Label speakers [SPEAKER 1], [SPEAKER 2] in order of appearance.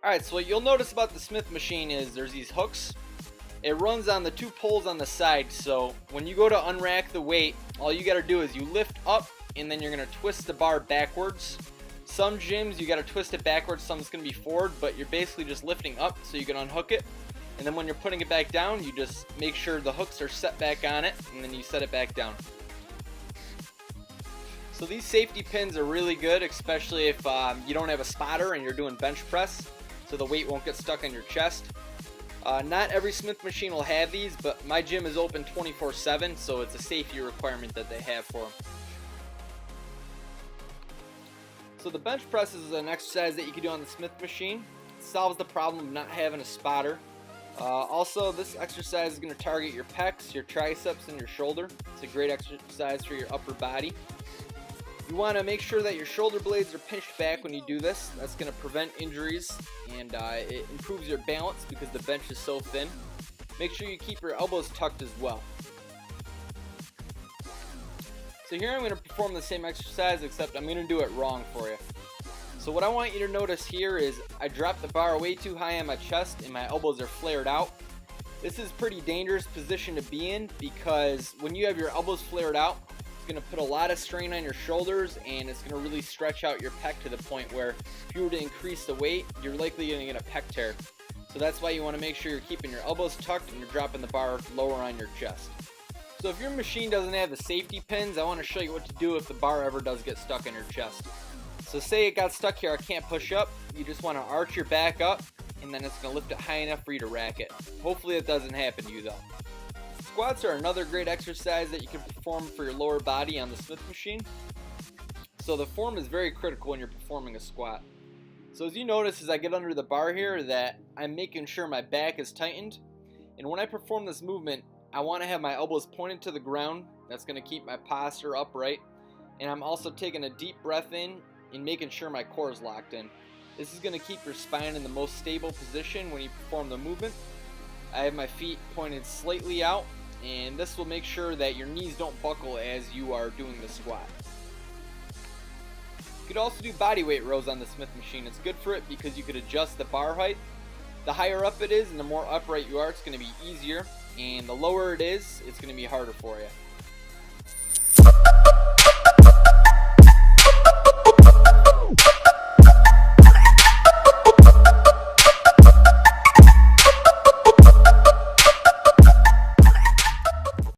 [SPEAKER 1] Alright, so what you'll notice about the Smith machine is there's these hooks. It runs on the 2 poles on the side, so when you go to unrack the weight, all you gotta do is you lift up and then you're gonna twist the bar backwards. Some gyms you gotta twist it backwards, some's gonna be forward, but you're basically just lifting up so you can unhook it. And then when you're putting it back down, you just make sure the hooks are set back on it, and then you set it back down. So these safety pins are really good, especially if you don't have a spotter and you're doing bench press, so the weight won't get stuck on your chest. Not every Smith machine will have these, but my gym is open 24/7, so it's a safety requirement that they have for them. So the bench press is an exercise that you can do on the Smith machine. It solves the problem of not having a spotter. Also, this exercise is going to target your pecs, your triceps, and your shoulder. It's a great exercise for your upper body. You want to make sure that your shoulder blades are pinched back when you do this. That's going to prevent injuries, and it improves your balance because the bench is so thin. Make sure you keep your elbows tucked as well. So here I'm going to perform the same exercise, except I'm going to do it wrong for you. So what I want you to notice here is I dropped the bar way too high on my chest and my elbows are flared out. This is a pretty dangerous position to be in because when you have your elbows flared out, it's going to put a lot of strain on your shoulders and it's going to really stretch out your pec to the point where if you were to increase the weight, you're likely going to get a pec tear. So that's why you want to make sure you're keeping your elbows tucked and you're dropping the bar lower on your chest. So if your machine doesn't have the safety pins, I want to show you what to do if the bar ever does get stuck in your chest. So say it got stuck here, I can't push up. You just want to arch your back up and then it's going to lift it high enough for you to rack it. Hopefully it doesn't happen to you though. Squats are another great exercise that you can perform for your lower body on the Smith machine. So the form is very critical when you're performing a squat. So as you notice as I get under the bar here that I'm making sure my back is tightened. And when I perform this movement, I want to have my elbows pointed to the ground. That's going to keep my posture upright. And I'm also taking a deep breath in and making sure my core is locked in. This is going to keep your spine in the most stable position when you perform the movement. I have my feet pointed slightly out, and this will make sure that your knees don't buckle as you are doing the squat. You could also do body weight rows on the Smith machine. It's good for it because you could adjust the bar height. The higher up it is and the more upright you are, it's going to be easier, and the lower it is, it's going to be harder for you.